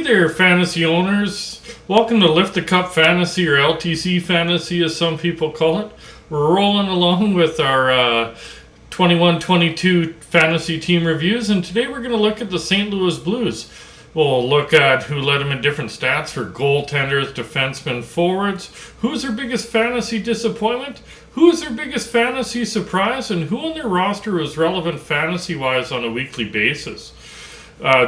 there, fantasy owners. Welcome to Lift the Cup Fantasy, or LTC Fantasy as some people call it. We're rolling along with our 21-22 fantasy team reviews, and today we're going to look at the St. Louis Blues. We'll look at who led them in different stats for goaltenders, defensemen, forwards, who's their biggest fantasy disappointment, who's their biggest fantasy surprise, and who on their roster is relevant fantasy-wise on a weekly basis.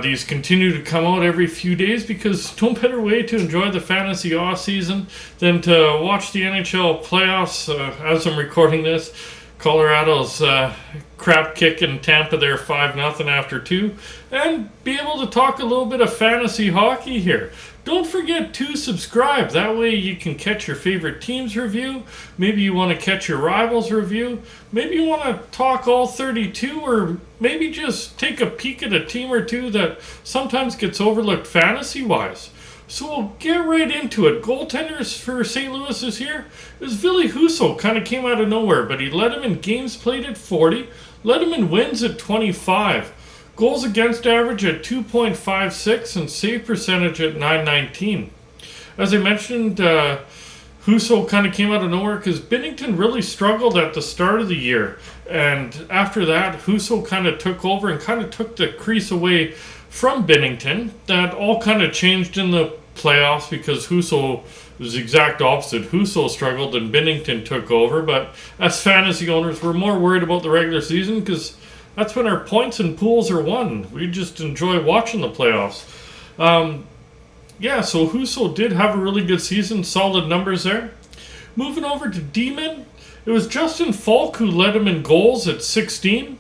These continue to come out every few days because no better way to enjoy the fantasy off season than to watch the NHL playoffs. As I'm recording this, Colorado's crap kicking Tampa there 5-0 after 2, and be able to talk a little bit of fantasy hockey here. Don't forget to subscribe. That way you can catch your favorite team's review. Maybe you want to catch your rivals' review. Maybe you want to talk all 32, or maybe just take a peek at a team or two that sometimes gets overlooked fantasy-wise. So we'll get right into it. Goaltenders for St. Louis this year is Ville Husso. Kind of came out of nowhere, but he led him in games played at 40, led him in wins at 25. Goals against average at 2.56 and save percentage at 919. As I mentioned, Husso kind of came out of nowhere because Binnington really struggled at the start of the year. And after that, Husso kind of took over and kind of took the crease away from Binnington. That all kind of changed in the playoffs because Husso was the exact opposite. Husso struggled and Binnington took over. But as fantasy owners, we're more worried about the regular season because that's when our points and pools are won. We just enjoy watching the playoffs. So Husso did have a really good season. Solid numbers there. Moving over to D-men, it was Justin Falk who led him in goals at 16.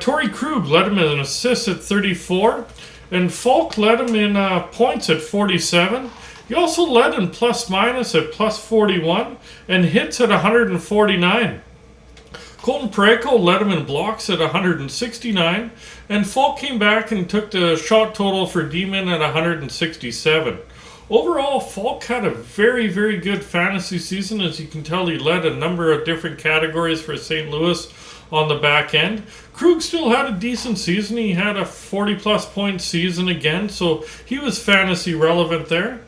Torrey Krug led him in assists at 34. And Falk led him in points at 47. He also led in plus-minus at plus 41. And hits at 149. Colton Parayko led him in blocks at 169, and Falk came back and took the shot total for D-men at 167. Overall, Falk had a very, very good fantasy season. As you can tell, he led a number of different categories for St. Louis on the back end. Krug still had a decent season. He had a 40-plus point season again, so he was fantasy relevant there.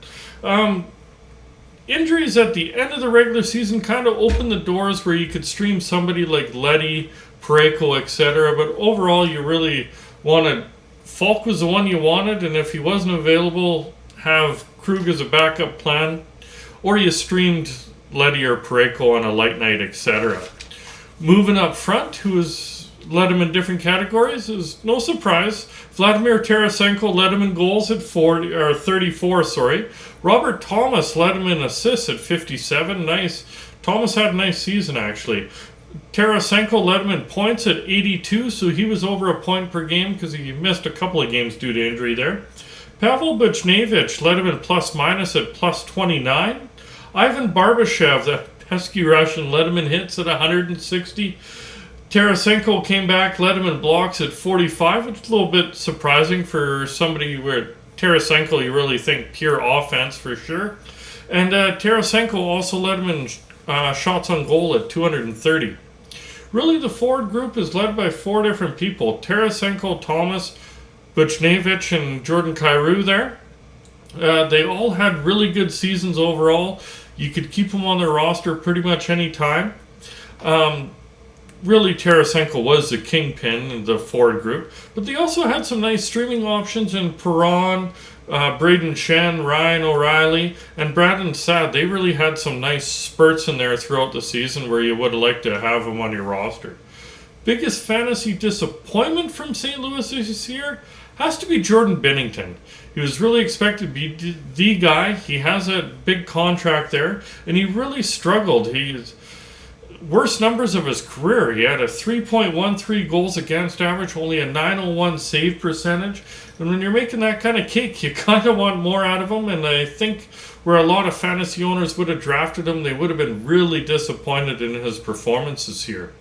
Injuries at the end of the regular season kind of opened the doors where you could stream somebody like Leddy, Parayko, etc. But overall, you really wanted... Falk was the one you wanted, and if he wasn't available, have Krug as a backup plan. Or you streamed Leddy or Parayko on a light night, etc. Moving up front, who has led him in different categories, is no surprise. Vladimir Tarasenko led him in goals at 34. Robert Thomas led him in assists at 57. Nice. Thomas had a nice season, actually. Tarasenko led him in points at 82, so he was over a point per game because he missed a couple of games due to injury there. Pavel Buchnevich led him in plus-minus at plus 29. Ivan Barbashev, the pesky Russian, led him in hits at 160. Tarasenko came back, led him in blocks at 45, which is a little bit surprising for somebody where Tarasenko, you really think pure offense for sure. And Tarasenko also led him in shots on goal at 230. Really, the forward group is led by 4 different people. Tarasenko, Thomas, Buchnevich, and Jordan Kyrou there. They all had really good seasons overall. You could keep them on their roster pretty much any time. Really, Tarasenko was the kingpin in the forward group. But they also had some nice streaming options in Perron, Braden Shen, Ryan O'Reilly, and Brandon Saad. They really had some nice spurts in there throughout the season where you would have liked to have them on your roster. Biggest fantasy disappointment from St. Louis this year has to be Jordan Binnington. He was really expected to be the guy. He has a big contract there, and he really struggled. He's worst numbers of his career. He had a 3.13 goals against average, only a 901 save percentage. And when you're making that kind of cake, you kind of want more out of him. And I think where a lot of fantasy owners would have drafted him, they would have been really disappointed in his performances here.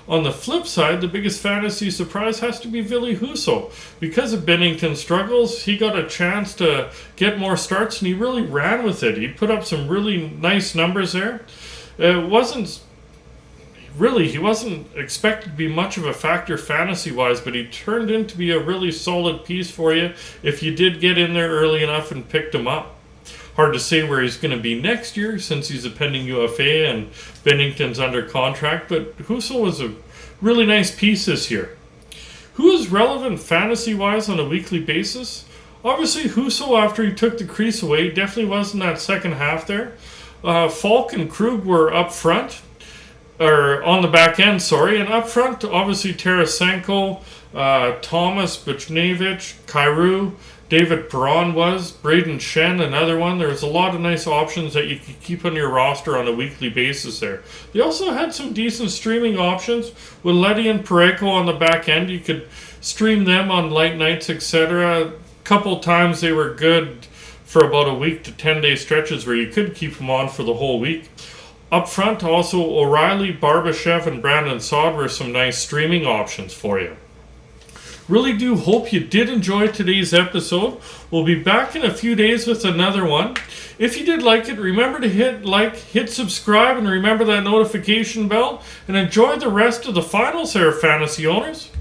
On the flip side, the biggest fantasy surprise has to be Ville Husso. Because of Binnington's struggles, he got a chance to get more starts, and he really ran with it. He put up some really nice numbers there. It wasn't really, he wasn't expected to be much of a factor fantasy-wise, but he turned in to be a really solid piece for you if you did get in there early enough and picked him up. Hard to say where he's going to be next year since he's a pending UFA and Bennington's under contract, but Husso was a really nice piece this year. Who is relevant fantasy-wise on a weekly basis? Obviously, Husso, after he took the crease away, definitely was in that second half there. Falk and Krug were up front, or on the back end, sorry. And up front, obviously, Tarasenko, Thomas, Buchnevich, Kyrou, David Perron was, Braden Shen, another one. There's a lot of nice options that you could keep on your roster on a weekly basis there. They also had some decent streaming options with Letty and Pareko on the back end. You could stream them on light nights, etc. A couple times they were good for about a week to 10-day stretches where you could keep them on for the whole week. Up front, also O'Reilly, Barbashev, and Brandon Saad were some nice streaming options for you. Really do hope you did enjoy today's episode. We'll be back in a few days with another one. If you did like it, remember to hit like, hit subscribe, and remember that notification bell. And enjoy the rest of the finals there, fantasy owners.